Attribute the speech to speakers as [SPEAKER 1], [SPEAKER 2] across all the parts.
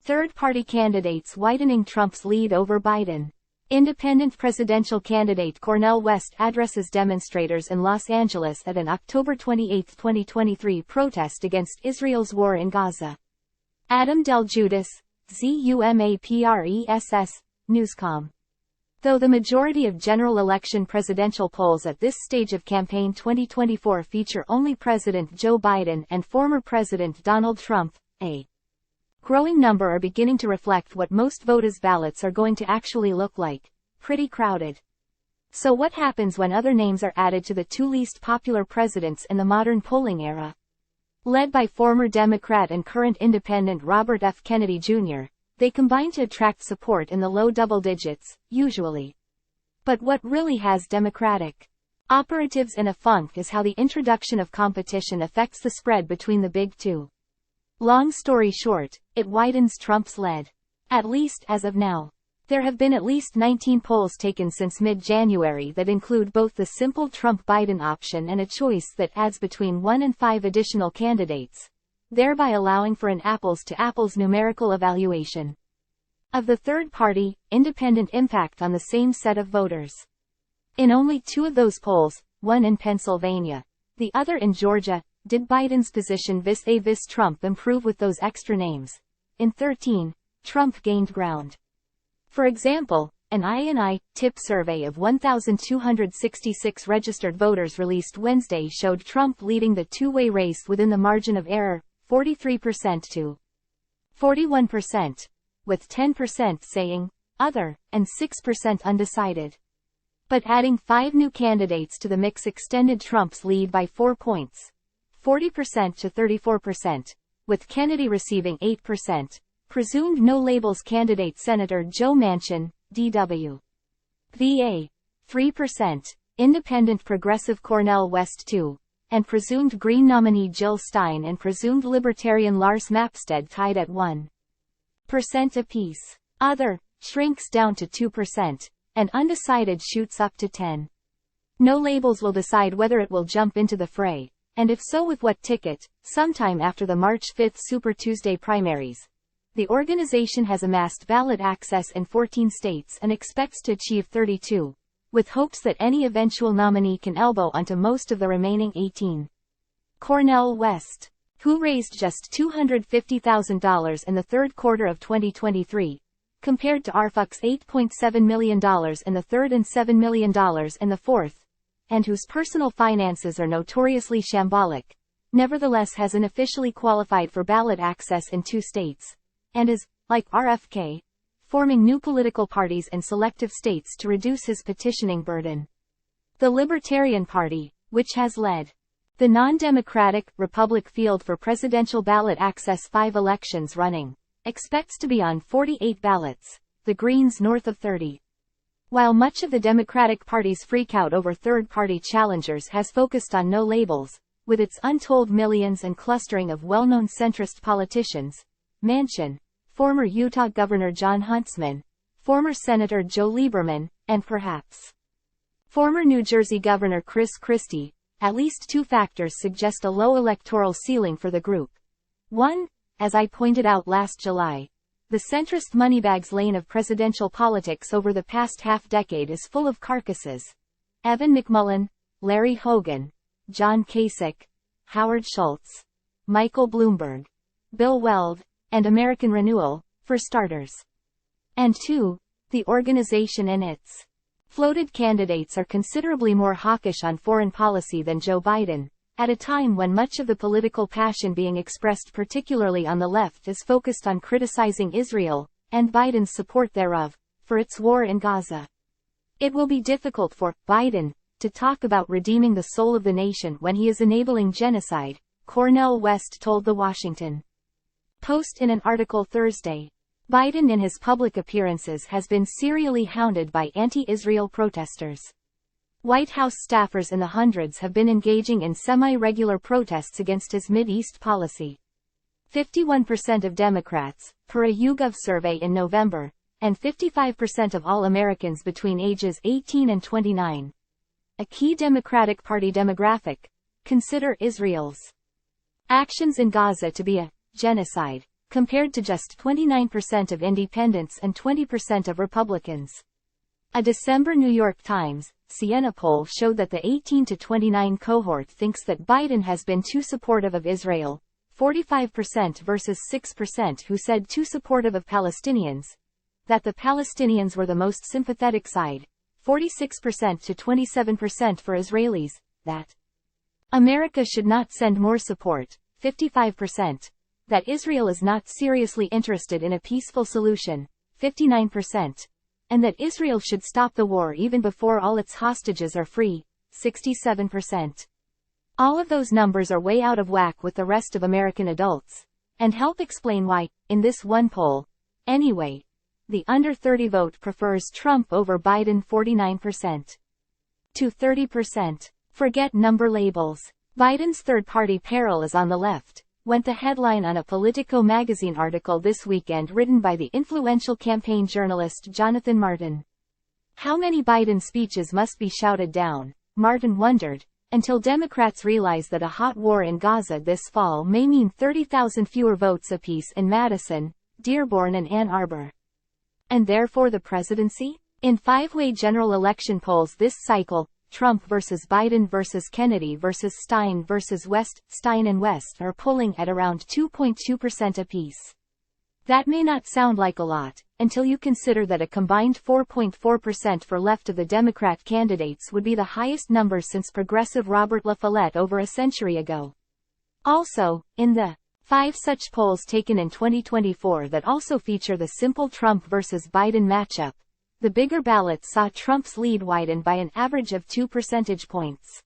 [SPEAKER 1] Third-party candidates widening Trump's lead over Biden. Independent presidential candidate Cornel West addresses demonstrators in Los Angeles at an October 28, 2023 protest against Israel's war in Gaza. Adam DelGiudice, ZUMAPRESS, Newscom. Though the majority of general election presidential polls at this stage of campaign 2024 feature only President Joe Biden and former President Donald Trump, a growing number are beginning to reflect what most voters' ballots are going to actually look like: pretty crowded. So what happens when other names are added to the two least popular presidents in the modern polling era? Led by former Democrat and current independent Robert F. Kennedy Jr., they combine to attract support in the low double digits, usually. But what really has Democratic operatives in a funk is how the introduction of competition affects the spread between the big two. Long story short, it widens Trump's lead. At least as of now. There have been at least 19 polls taken since mid-January that include both the simple Trump-Biden option and a choice that adds between 1 and 5 additional candidates, thereby allowing for an apples-to-apples numerical evaluation of the third-party, independent impact on the same set of voters. In only 2 of those polls, one in Pennsylvania, the other in Georgia, did Biden's position vis-a-vis Trump improve with those extra names. In 13, Trump gained ground. For example, an INI TIP survey of 1,266 registered voters released Wednesday showed Trump leading the two-way race within the margin of error, 43% to 41%, with 10% saying other, and 6% undecided. But adding 5 new candidates to the mix extended Trump's lead by 4 points, 40% to 34%, with Kennedy receiving 8%. Presumed no-labels candidate Senator Joe Manchin, DW. VA, 3%, independent progressive Cornel West 2%, and presumed Green nominee Jill Stein and presumed Libertarian Lars Mapstead tied at 1% apiece. Other shrinks down to 2%, and undecided shoots up to 10%. No-labels will decide whether it will jump into the fray, and if so with what ticket, sometime after the March 5 Super Tuesday primaries. The organization has amassed ballot access in 14 states and expects to achieve 32, with hopes that any eventual nominee can elbow onto most of the remaining 18. Cornel West, who raised just $250,000 in the third quarter of 2023, compared to RFUC's $8.7 million in the third and $7 million in the fourth, and whose personal finances are notoriously shambolic, nevertheless has unofficially qualified for ballot access in 2 states. And is, like RFK, forming new political parties in selective states to reduce his petitioning burden. The Libertarian Party, which has led the non-democratic Republican field for presidential ballot access 5 elections running, expects to be on 48 ballots, the Greens north of 30. While much of the Democratic Party's freakout over third-party challengers has focused on no labels, with its untold millions and clustering of well-known centrist politicians, Manchin, former Utah Governor Jon Huntsman, former Senator Joe Lieberman, and perhaps former New Jersey Governor Chris Christie, at least 2 factors suggest a low electoral ceiling for the group. 1, as I pointed out last July, the centrist moneybags lane of presidential politics over the past half-decade is full of carcasses. Evan McMullin, Larry Hogan, John Kasich, Howard Schultz, Michael Bloomberg, Bill Weld, and American Renewal, for starters. And 2, the organization and its floated candidates are considerably more hawkish on foreign policy than Joe Biden, at a time when much of the political passion being expressed particularly on the left is focused on criticizing Israel, and Biden's support thereof, for its war in Gaza. It will be difficult for Biden to talk about redeeming the soul of the nation when he is enabling genocide, Cornel West told The Washington Post in an article Thursday. Biden in his public appearances has been serially hounded by anti-Israel protesters. White House staffers in the hundreds have been engaging in semi-regular protests against his Mideast policy. 51% of Democrats, per a YouGov survey in November, and 55% of all Americans between ages 18 and 29, a key Democratic Party demographic, consider Israel's actions in Gaza to be a genocide, compared to just 29% of independents and 20% of Republicans. A December New York Times, Siena poll showed that the 18 to 29 cohort thinks that Biden has been too supportive of Israel, 45% versus 6% who said too supportive of Palestinians, that the Palestinians were the most sympathetic side, 46% to 27% for Israelis, that America should not send more support, 55%, that Israel is not seriously interested in a peaceful solution, 59%, and that Israel should stop the war even before all its hostages are free, 67%. All of those numbers are way out of whack with the rest of American adults, and help explain why, in this one poll, anyway, the under 30 vote prefers Trump over Biden 49% to 30%. Forget number labels. Biden's third-party peril is on the left, went the headline on a Politico magazine article this weekend written by the influential campaign journalist Jonathan Martin. How many Biden speeches must be shouted down, Martin wondered, until Democrats realize that a hot war in Gaza this fall may mean 30,000 fewer votes apiece in Madison, Dearborn and Ann Arbor. And therefore the presidency? In five-way general election polls this cycle, Trump versus Biden versus Kennedy versus Stein versus West, Stein and West are polling at around 2.2% apiece. That may not sound like a lot, until you consider that a combined 4.4% for left of the Democrat candidates would be the highest number since progressive Robert La Follette over a century ago. Also, in the 5 such polls taken in 2024 that also feature the simple Trump versus Biden matchup, the bigger ballots saw Trump's lead widen by an average of 2 percentage points.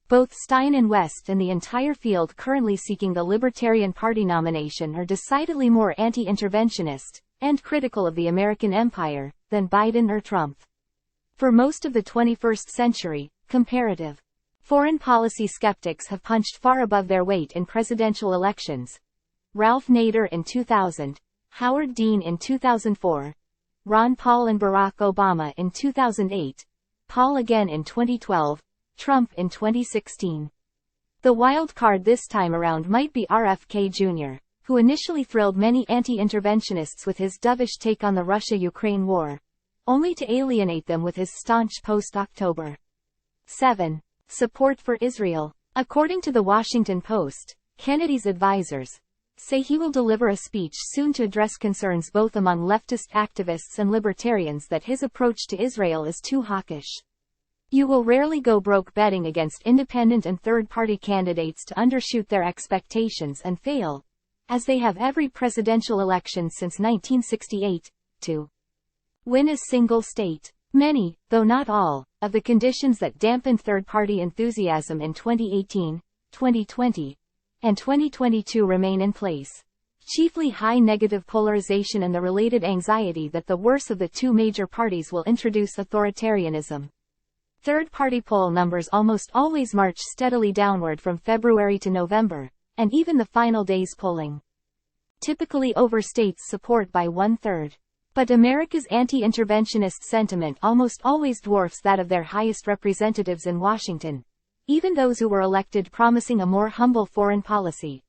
[SPEAKER 1] Both Stein and West and the entire field currently seeking the Libertarian Party nomination are decidedly more anti-interventionist, and critical of the American empire, than Biden or Trump. For most of the 21st century, comparative foreign policy skeptics have punched far above their weight in presidential elections. Ralph Nader in 2000, Howard Dean in 2004, Ron Paul and Barack Obama in 2008, Paul again in 2012, Trump in 2016. The wild card this time around might be RFK Jr., who initially thrilled many anti-interventionists with his dovish take on the Russia-Ukraine war, only to alienate them with his staunch post-October 7 support for Israel. According to the Washington Post, Kennedy's advisors say he will deliver a speech soon to address concerns both among leftist activists and libertarians that his approach to Israel is too hawkish. You will rarely go broke betting against independent and third-party candidates to undershoot their expectations and fail, as they have every presidential election since 1968, to win a single state. Many, though not all, of the conditions that dampened third-party enthusiasm in 2018, 2020, and 2022 remain in place. Chiefly high negative polarization and the related anxiety that the worse of the two major parties will introduce authoritarianism. Third-party poll numbers almost always march steadily downward from February to November, and even the final day's polling typically overstates support by 1/3. But America's anti-interventionist sentiment almost always dwarfs that of their highest representatives in Washington, even those who were elected promising a more humble foreign policy.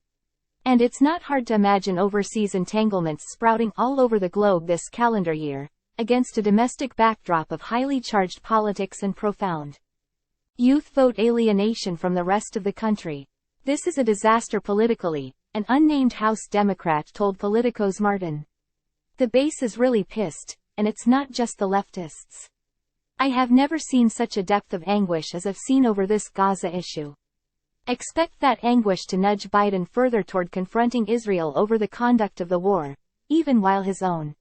[SPEAKER 1] And it's not hard to imagine overseas entanglements sprouting all over the globe this calendar year, against a domestic backdrop of highly charged politics and profound youth vote alienation from the rest of the country. This is a disaster politically, an unnamed House Democrat told Politico's Martin. The base is really pissed, and it's not just the leftists. I have never seen such a depth of anguish as I've seen over this Gaza issue. Expect that anguish to nudge Biden further toward confronting Israel over the conduct of the war, even while his own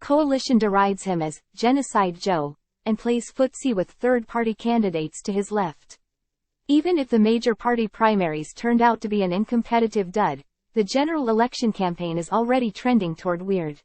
[SPEAKER 1] coalition derides him as Genocide Joe, and plays footsie with third-party candidates to his left. Even if the major party primaries turned out to be an incompetitive dud, the general election campaign is already trending toward weird.